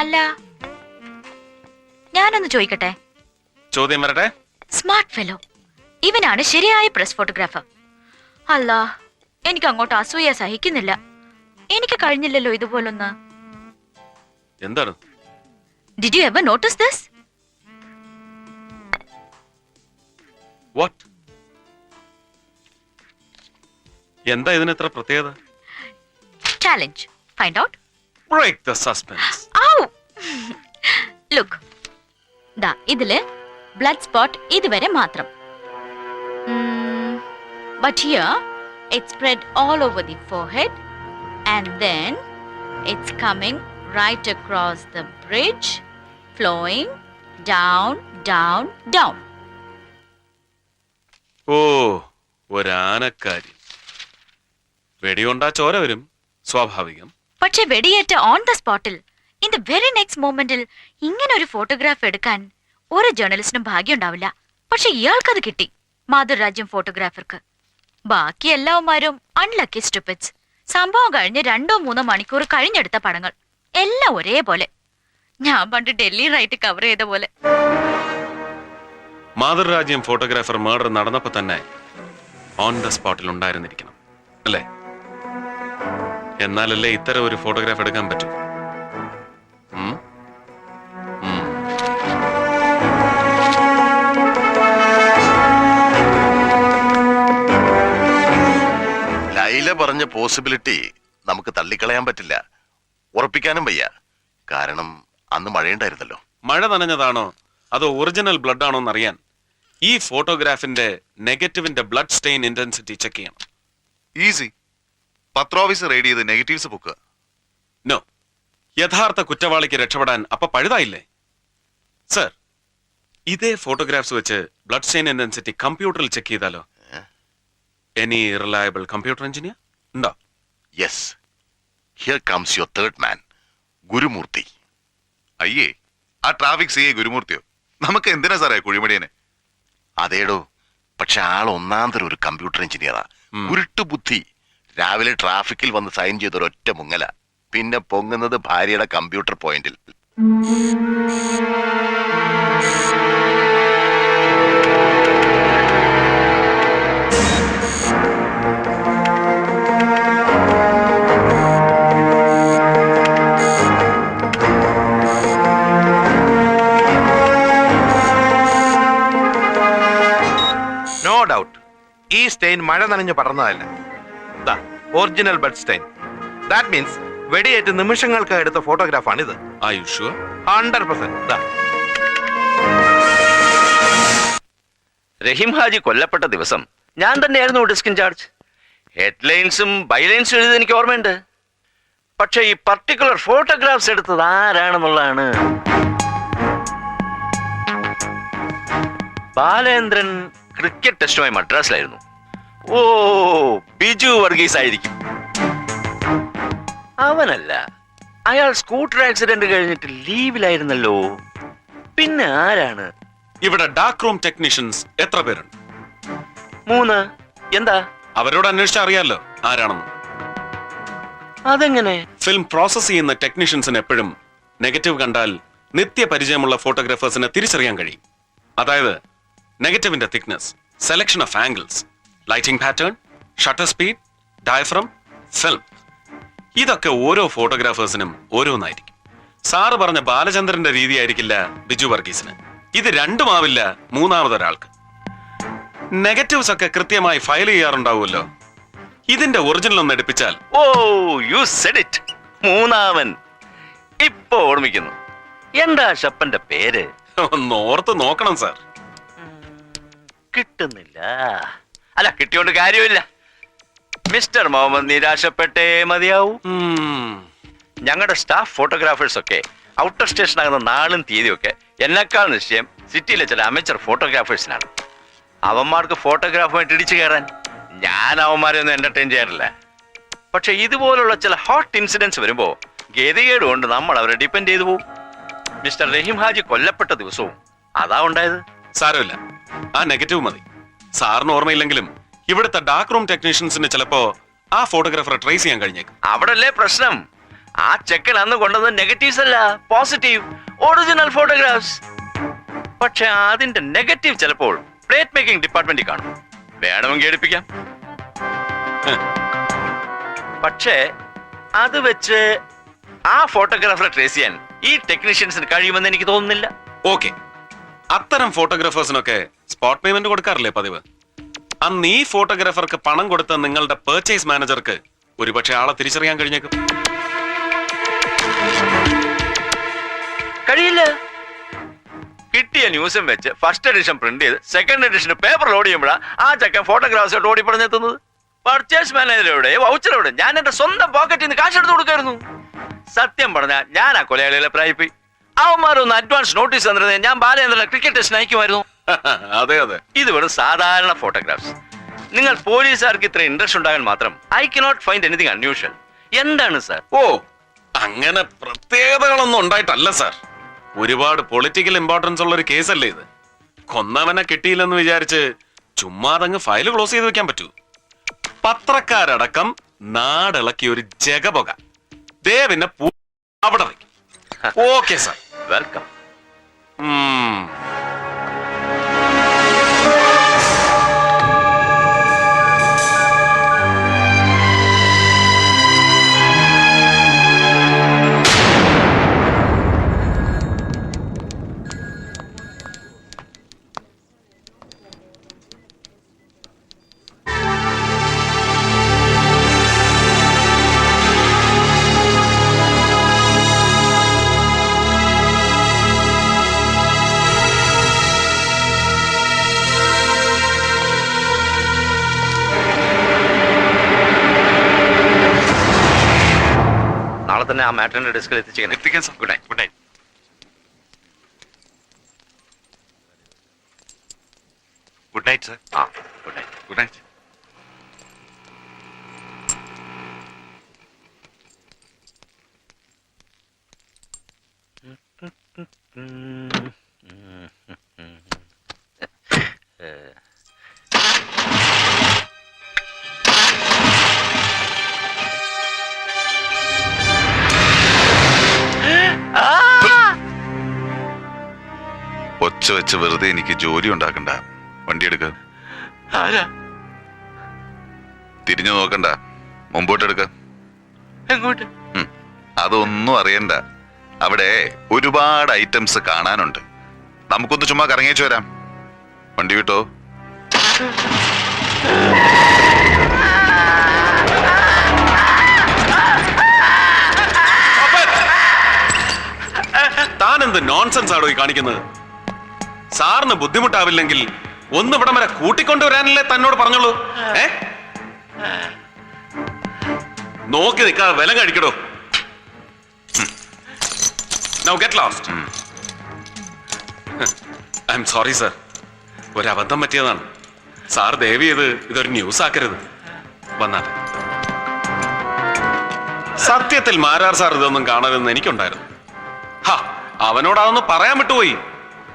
അല്ല, ഞാനൊന്ന് ചോദിക്കട്ടെ? ചോദ്യം വരട്ടെ. സ്മാർട്ട് ഫെലോ, ഇവനാണ് ശരിയായ പ്രസ് ഫോട്ടോഗ്രാഫർ. അല്ല, എനിക്ക് അങ്ങോട്ട് അസൂയ സഹിക്കുന്നില്ല. എനിക്ക് കഴിഞ്ഞില്ലല്ലോ ഇതുപോലൊന്ന്. എന്താണ്? Did you ever notice this? What? എന്താ ഇതിന് ഇത്ര പ്രത്യേകത? Challenge. Find out. Break the suspense. Ow! Look. ദാ ഇതില് blood spot ഇതുവരെ മാത്രം. But here it spread all over the forehead and then it's coming right across the bridge, flowing down, down, down. ഒരാനക്കാരി. വെടികൊണ്ടാ ചോര വരും, സ്വാഭാവികം. പക്ഷെ വെടിയേറ്റ ഓൺ ദ സ്പോട്ടിൽ in the very next മൊമെന്റിൽ ഇങ്ങനെ ഒരു ഫോട്ടോഗ്രാഫ് എടുക്കാൻ ഒരു ജേർണലിസ്റ്റിനും ഭാഗ്യം ഉണ്ടാവില്ല. പക്ഷെ ഇയാൾക്കത് കിട്ടി, മാതൃരാജ്യം ഫോട്ടോഗ്രാഫർക്ക്. ബാക്കി എല്ലാവന്മാരും അൺലക്കി സ്റ്റുപ്പിഡ്സ്. സംഭവം കഴിഞ്ഞ് 2-3 മണിക്കൂർ കഴിഞ്ഞെടുത്ത പടങ്ങൾ എല്ലാം ഒരേപോലെ. ഞാൻ പണ്ട് ഡൽഹി റൈറ്റ് കവർ ചെയ്ത പോലെ. മാതൃരാജ്യം ഫോട്ടോഗ്രാഫർ മർഡർ നടന്നപ്പോ തന്നെ ഓൺ ദ സ്പോട്ടിൽ ഉണ്ടായിരുന്നിരിക്കണം അല്ലേ? എന്നാലല്ലേ ഇത്തരം ഒരു ഫോട്ടോഗ്രാഫ് എടുക്കാൻ പറ്റൂ. ലൈല പറഞ്ഞ പോസിബിലിറ്റി നമുക്ക് തള്ളിക്കളയാൻ പറ്റില്ല, ഉറപ്പിക്കാനും വയ്യ. കാരണം അന്ന് മഴയുണ്ടായിരുന്നല്ലോ. മഴ നനഞ്ഞതാണോ അതോ ഒറിജിനൽ ബ്ലഡ് ആണോ എന്നറിയാൻ ഈ ഫോട്ടോഗ്രാഫിന്റെ നെഗറ്റീവിന്റെ ബ്ലഡ് സ്റ്റെയിൻ ഇന്റൻസിറ്റി ചെക്ക് ചെയ്യണം. ഈസി. പത്രോഫീസ് റെയ്ഡ് ചെയ്ത് നെഗറ്റീവ്സ് പൊക്കുക. നോ, യഥാർത്ഥ കുറ്റവാളിക്ക് രക്ഷപ്പെടാൻ അപ്പൊ പഴുതായില്ലേ സർ? ഇതേ ഫോട്ടോഗ്രാഫ്സ് വെച്ച് ബ്ലഡ് സ്റ്റെയിൻ ഇന്റൻസിറ്റി കമ്പ്യൂട്ടറിൽ ചെക്ക് ചെയ്താലോ? എനി റിലയബിൾ കമ്പ്യൂട്ടർ എഞ്ചിനീയർ ഉണ്ടോ? Yes, here comes your third മാൻ, ഗുരുമൂർത്തി. അയ്യേ, ആ ട്രാഫിക് സിഐ ഗുരുമൂർത്തിയോ? നമുക്ക് എന്തിനാ സാറേ കുഴിമടിയനെ? അതേടോ, പക്ഷെ ആൾ ഒന്നാന്തരം ഒരു കമ്പ്യൂട്ടർ എഞ്ചിനീയറാ. ഉരുട്ടു ബുദ്ധി. രാവിലെ ട്രാഫിക്കിൽ വന്ന് സൈൻ ചെയ്തൊരൊറ്റ മുങ്ങല, പിന്നെ പൊങ്ങുന്നത് ഭാര്യയുടെ കമ്പ്യൂട്ടർ പോയിന്റിൽ. നോ ഡൗട്ട് ഈ സ്റ്റെയിൻ മഴ നനഞ്ഞു പടർന്നതല്ല. Original blood stain. That means വെടിയേറ്റ് നിമിഷങ്ങൾക്ക് എടുത്ത ഫോട്ടോഗ്രാഫാണിത്. 100%. റഹീം ഹാജി കൊല്ലപ്പെട്ട ദിവസം ഞാൻ തന്നെയായിരുന്നു ഡെസ്ക് ഇൻചാർജ്. ഹെഡ്ലൈൻസും ബൈലൈൻസും എഴുതി എനിക്ക് ഓർമ്മയുണ്ട്. പക്ഷെ ഈ പർട്ടിക്കുലർ ഫോട്ടോഗ്രാഫ്സ് എടുത്തത് ആരാണെന്നുള്ളതാണ്. ബാലേന്ദ്രൻ ക്രിക്കറ്റ് ടെസ്റ്റുമായി മദ്രാസിലായിരുന്നു. ഓ, ബിജു വർഗീസ് ആയിരിക്കും. അവനല്ല, അയാൾ സ്കൂട്ടർ ആക്സിഡന്റ് കഴിഞ്ഞിട്ട് ലീവിലായിരുന്നല്ലോ. പിന്നെ ആരാണ്? ഇവിടെ ഡാർക്ക് റൂം ടെക്നീഷ്യൻസ് എത്ര പേരുണ്ട്? 3. എന്താ? അവരോട് അന്വേഷിച്ചാൽ അറിയാലോ ആരാണെന്ന്. അതെങ്ങനെ? ഫിലിം പ്രോസസ് ചെയ്യുന്ന ടെക്നീഷ്യൻസിന് എപ്പോഴും നെഗറ്റീവ് കണ്ടാൽ നിത്യ പരിചയമുള്ള ഫോട്ടോഗ്രാഫേഴ്സിനെ തിരിച്ചറിയാൻ കഴിയും. അതായത് നെഗറ്റീവിന്റെ thickness, selection of angles, lighting pattern, shutter speed, diaphragm, film, ഇതൊക്കെ ഓരോ ഫോട്ടോഗ്രാഫേഴ്സിനും ഓരോന്നായിരിക്കും. സാറ് പറഞ്ഞ ബാലചന്ദ്രന്റെ രീതി ആയിരിക്കില്ല ബിജു വർഗീസിന്. ഇത് രണ്ടുമാവില്ല മൂന്നാമതൊരാൾക്ക്. നെഗറ്റീവ്സ് ഒക്കെ കൃത്യമായി ഫയൽ ചെയ്യാറുണ്ടാവുമല്ലോ. ഇതിന്റെ ഒറിജിനൽ ഒന്ന് എടുപ്പിച്ചാൽ. ഓ, യു സെഡ് ഇറ്റ്. മൂന്നാമൻ. ഇപ്പൊ ഓർമ്മിക്കുന്നു. എന്താ ഷപ്പന്റെ പേര്? ഒന്ന് ഓർത്ത് നോക്കണം സാർ. കിട്ടുന്നില്ല. അല്ല, കിട്ടിയോണ്ട് കാര്യമില്ല. മിസ്റ്റർ മുഹമ്മദ് നിരാശപ്പെട്ടേ മതിയാവൂ. ഞങ്ങളുടെ സ്റ്റാഫ് ഫോട്ടോഗ്രാഫേഴ്സ് ഒക്കെ ഔട്ടർ സ്റ്റേഷൻ ആകുന്ന നാളും തീയതിയൊക്കെ എന്നെക്കാൾ നിശ്ചയം സിറ്റിയിലെ ചില അമേച്ചർ ഫോട്ടോഗ്രാഫേഴ്സിനാണ്. അവന്മാർക്ക് ഫോട്ടോഗ്രാഫുമായിട്ട് ഇടിച്ചു കയറാൻ. ഞാൻ അവന്മാരെ ഒന്നും എന്റർടൈൻ ചെയ്യാറില്ല. പക്ഷെ ഇതുപോലുള്ള ചില ഹോട്ട് ഇൻസിഡൻസ് വരുമ്പോ ഗതികേട് കൊണ്ട് നമ്മൾ അവരെ ഡിപ്പെൻഡ് ചെയ്തു പോകും. മിസ്റ്റർ റഹീം ഹാജി കൊല്ലപ്പെട്ട ദിവസവും അതാ ഉണ്ടായത്. സാരമില്ല, ആ നെഗറ്റീവ് മതി. സാറിന് ഓർമ്മയില്ലെങ്കിലും ഇവിടുത്തെ ഡാർക്ക് റൂം ടെക്നീഷ്യൻസിന് ചിലപ്പോ ആ ഫോട്ടോഗ്രാഫറെ ട്രേസ് ചെയ്യാൻ കഴിഞ്ഞേക്കും. അവിടല്ലേ പ്രശ്നം. ആ ചെക്കൻ അന്ന് കൊണ്ടുവന്നത് നെഗറ്റീവ്സ് അല്ല, പോസിറ്റീവ് ഒറിജിനൽ ഫോട്ടോഗ്രാഫ്സ്. പക്ഷെ അതിന്റെ നെഗറ്റീവ് ചിലപ്പോൾ പ്ലേറ്റ് മേക്കിംഗ് ഡിപ്പാർട്ട്മെന്റിൽ കാണും. വേണമെങ്കിൽ എടുപ്പിക്കാം. പക്ഷേ അത് വെച്ച് ആ ഫോട്ടോഗ്രാഫറെ ട്രേസ് ചെയ്യാൻ ഈ ടെക്നീഷ്യൻസിന് കഴിയുമെന്ന് എനിക്ക് തോന്നുന്നില്ല. ഓക്കെ, അത്തരം ഫോട്ടോഗ്രാഫേഴ്സിനൊക്കെ സ്പോട്ട് പേയ്മെന്റ് കൊടുക്കാറില്ലേ പതിവ്? അന്ന് ഈ ഫോട്ടോഗ്രാഫർക്ക് പണം കൊടുത്ത നിങ്ങളുടെ പർച്ചേസ് മാനേജർക്ക് ഒരുപക്ഷെ ആളെ തിരിച്ചറിയാൻ കഴിഞ്ഞേക്കും. കഴിയില്ല. കിട്ടിയ ന്യൂസും വെച്ച് ഫസ്റ്റ് എഡിഷൻ പ്രിന്റ് ചെയ്ത് സെക്കൻഡ് എഡിഷൻ പേപ്പർ ലോഡ് ചെയ്യുമ്പോഴാണ് ആ ചക്കൻ ഫോട്ടോഗ്രാഫ്സ് ഓടി പറഞ്ഞെത്തുന്നത്. പർച്ചേസ് മാനേജറുടെ വൗച്ചറോടെ ഞാൻ എന്റെ സ്വന്തം പോക്കറ്റിൽ നിന്ന് കാശെടുത്ത് കൊടുക്കായിരുന്നു. സത്യം പറഞ്ഞാൽ ഞാൻ ആ കൊലയാളികളെ പ്രായിപ്പോയി. അവന്മാരൊന്ന് അഡ്വാൻസ് നോട്ടീസ് തന്നിരുന്നത് ഞാൻ ബാലേന്ദ്രനെ ക്രിക്കറ്റ് ടെസ്റ്റിന് അയക്കുമായിരുന്നു. അതെ അതെ, ഇത് വെറും സാധാരണ ഫോട്ടോഗ്രാഫ്സ്. നിങ്ങൾ പോലീസുകാർക്ക് ഇത്ര ഇൻട്രസ്റ്റ് ഉണ്ടാകാൻ മാത്രം I cannot find anything unusual. എന്താണ് സാർ? ഓ, അങ്ങനെ പ്രത്യേകതകളൊന്നും ഉണ്ടായിട്ടല്ല സാർ. ഒരുപാട് പൊളിറ്റിക്കൽ ഇമ്പോർട്ടൻസ് ഉള്ള ഒരു കേസല്ലേ ഇത്. കൊന്നവനെ കിട്ടിയില്ലെന്ന് വിചാരിച്ച് ചുമ്മാതങ്ങ് ഫയൽ ക്ലോസ് ചെയ്ത് വെക്കാൻ പറ്റൂ? പത്രക്കാരടക്കം നാടിളക്കിയ ഒരു ജഗപൊക ദേവിനെ അവിടെ വയ്ക്കും. Okay sir, welcome. നാളെ തന്നെ ആ മാറ്ററിന്റെ ഡെസ്കിൽ എത്തിച്ചേക്കണം. എത്തിക്കാൻ sir. Good night. Good night. Good night sir. ആ, ഗുഡ് നൈറ്റ്. Good night. ഒച്ച വെച്ച് വെറുതെ എനിക്ക് ജോലി ഉണ്ടാക്കണ്ട. വണ്ടി എടുക്ക. ആരാ? തിരിഞ്ഞു നോക്കണ്ട, മുമ്പോട്ടെടുക്ക. എങ്ങോട്ട്? അതൊന്നും അറിയണ്ട. അവിടെ ഒരുപാട് ഐറ്റംസ് കാണാനുണ്ട്. നമുക്കൊന്ന് ചുമ്മാ കറങ്ങിച്ചു വരാം. വണ്ടി വിട്ടോ. താനെന്ത് നോൺസെൻസ് ആണോ ഈ കാണിക്കുന്നത്? സാറിന് ബുദ്ധിമുട്ടാവില്ലെങ്കിൽ ഒന്ന് ഇവിടം വരെ കൂട്ടിക്കൊണ്ടുവരാനല്ലേ തന്നോട് പറഞ്ഞോളൂ. നോക്കി നിൽക്കാതെ വില കഴിക്കടോ. Now get lost. I'm sorry sir. ഒരബദ്ധം പറ്റിയതാണ്. സാർ ദയവ് ചെയ്ത് ഇതൊരു ന്യൂസ് ആക്കരുത്. വന്നാട്ടെ. സത്യത്തിൽ മാരാർ സാർ ഇതൊന്നും കാണരുതെന്ന് എനിക്കുണ്ടായിരുന്നു. അവനോട് അതൊന്ന് പറയാൻ വിട്ടുപോയി.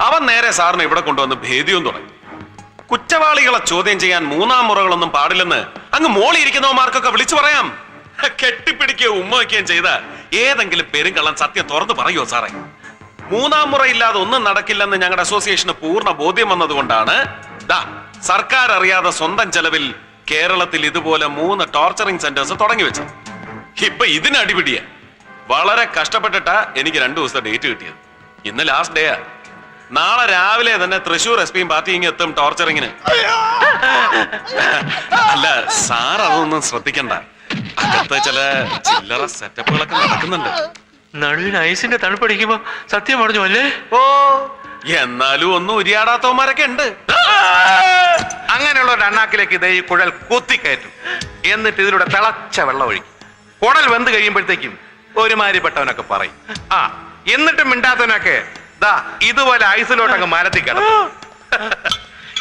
അവൻ നേരെ സാറിനെ ഇവിടെ കൊണ്ടുവന്ന് ഭേദ്യവും തുടങ്ങി. കുറ്റവാളികളെ ചോദ്യം ചെയ്യാൻ മൂന്നാം മുറകളൊന്നും പാടില്ലെന്ന് അങ്ങ് മോളിയിരിക്കുന്നവന്മാർക്കൊക്കെ വിളിച്ചു പറയാം. കെട്ടിപ്പിടിക്കുകയോ ഉമ്മ വയ്ക്കുകയും ചെയ്ത ഏതെങ്കിലും പെരുങ്കള്ളൻ സത്യം തുറന്നു പറയുമോ സാറേ? മൂന്നാം മുറയില്ലാതെ ഒന്നും നടക്കില്ലെന്ന് ഞങ്ങളുടെ അസോസിയേഷന് പൂർണ്ണ ബോധ്യം വന്നതുകൊണ്ടാണ് സർക്കാർ അറിയാതെ സ്വന്തം ചെലവിൽ കേരളത്തിൽ ഇതുപോലെ 3 ടോർച്ചറിംഗ് സെന്റേഴ്സ് തുടങ്ങി വെച്ചത്. ഇപ്പൊ ഇതിന് അടിപിടിയ. വളരെ കഷ്ടപ്പെട്ടിട്ടാ എനിക്ക് 2 ദിവസത്തെ ഡേറ്റ് കിട്ടിയത്. ഇന്ന് ലാസ്റ്റ് ഡേയാ. നാളെ രാവിലെ തന്നെ തൃശൂർ SP പാർട്ടി ഇങ്ങ് എത്തും ടോർച്ചറിങ്ങിന്. അല്ല സാർ അതൊന്നും ശ്രദ്ധിക്കണ്ട. അകത്ത് ചില ചില്ലറ സെറ്റപ്പുകളൊക്കെ നടക്കുന്നുണ്ട്. നടുവിന് ഐസിന്റെ തണുപ്പടിക്കുമ്പോ സത്യം പറഞ്ഞു അല്ലേ? ഓ, എന്നാലും ഒന്നും ഉരിയാടാത്തവന്മാരൊക്കെ ഉണ്ട്. അങ്ങനെയുള്ള ഒരു അണ്ണാക്കിലേക്ക് ഇതേ ഈ കുഴൽ കുത്തിക്കയറ്റും. എന്നിട്ട് ഇതിലൂടെ തിളച്ച വെള്ളം ഒഴിക്കും. കുടൽ വെന്ത് കഴിയുമ്പോഴത്തേക്കും ഒരുമാതിരിപ്പെട്ടവനൊക്കെ പറയും. എന്നിട്ടും മിണ്ടാത്തവനൊക്കെ ഇതുപോലെ ഐസിലോട്ടങ്ങ് മരത്തി കിടക്കും.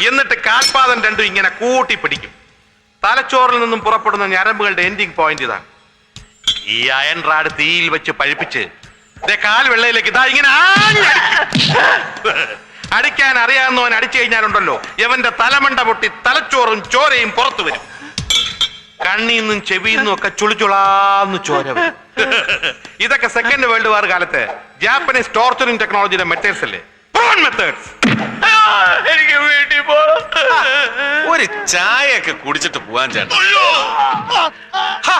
എന്നിട്ട് കാൽപാദം രണ്ടും ഇങ്ങനെ കൂട്ടി പിടിക്കും. തലച്ചോറിൽ നിന്നും പുറപ്പെടുന്ന ഞരമ്പുകളുടെ എൻഡിങ് പോയിന്റ് ഇതാണ്. ഈ അയൺ റാഡ് തീയിൽ വെച്ച് പഴിപ്പിച്ച് കാൽ വെള്ളയിലേക്ക് ഇങ്ങനെ അടിക്കാൻ അറിയാവുന്നവൻ അടിച്ചു കഴിഞ്ഞാലുണ്ടല്ലോ, ഇവന്റെ തലമണ്ട പൊട്ടി തലച്ചോറും ചോരയും പുറത്തു വരും. കണ്ണീന്നും ചെവിന്നും ഒക്കെ ചുളിച്ചുളാന്ന് ചോര വരും. ഇതൊക്കെ സെക്കൻഡ് വേൾഡ് വാർ കാലത്ത് ജാപ്പനീസ് ടോർച്ചറിംഗ് ടെക്നോളജിയുടെ മെത്തേഡ്സ് അല്ലേ? മെത്തേഡ്സ്. എനിക്ക് വീട്ടിൽ പോണം. ഒരു ചായയൊക്കെ കുടിച്ചിട്ട് പോവാൻ ചേട്ടാ. ഹാ,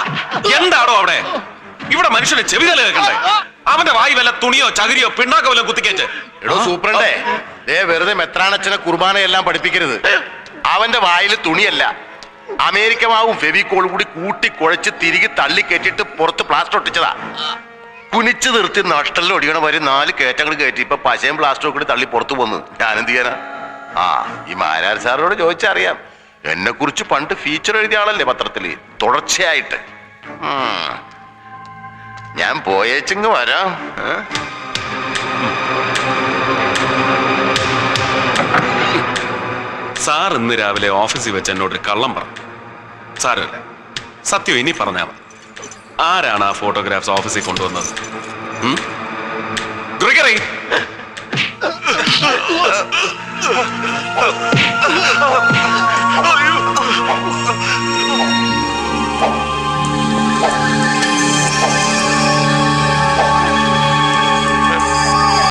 എന്താണോ അവിടെ? ഇവിടെ മനുഷ്യന് ചെവിതല കേൾക്കണ്ടേ? അവന്റെ വായി വല്ല തുണിയോ ചകിരിയോ പിണ്ണാക്കോ വല്ല കുത്തിക്കേറ്റ്. എടോ സൂപ്രണ്ടേ, വെറുതെ മെത്രാണച്ചനെ കുർബാനയെല്ലാം പഠിപ്പിക്കരുത്. അവന്റെ വായിൽ തുണിയല്ല, അമേരിക്ക മാവും ഫെവിക്കോൾ കൂടി കൂട്ടി കുഴച്ച് തിരികെ തള്ളി കയറ്റിട്ട് പുറത്ത് പ്ലാസ്റ്റർ ഒട്ടിച്ചതാ. കുനിച്ച് നിർത്തി നഷ്ടലിൽ ഒടിയണ വരെ 4 കയറ്റങ്ങൾ കയറ്റി ഇപ്പൊ പശയും പ്ലാസ്റ്ററും കൂടി തള്ളി പുറത്തു പോന്നു. ഞാനെന്ത് ചെയ്യാനാ? ഈ മാരാർ സാറിനോട് ചോദിച്ചറിയാം. എന്നെ കുറിച്ച് പണ്ട് ഫീച്ചർ എഴുതിയ ആളല്ലേ പത്രത്തില്, തുടർച്ചയായിട്ട്. ഞാൻ പോയേച്ചിങ് വരാം. സാർ ഇന്ന് രാവിലെ ഓഫീസിൽ വെച്ച് എന്നോടൊരു കള്ളം പറഞ്ഞു. സാരമില്ല, സത്യം ഇനി പറഞ്ഞാൽ മതി. ആരാണ് ആ ഫോട്ടോഗ്രാഫ്സ് ഓഫീസിൽ കൊണ്ടുവന്നത്? ഗ്രിഗറി, അയ്യോ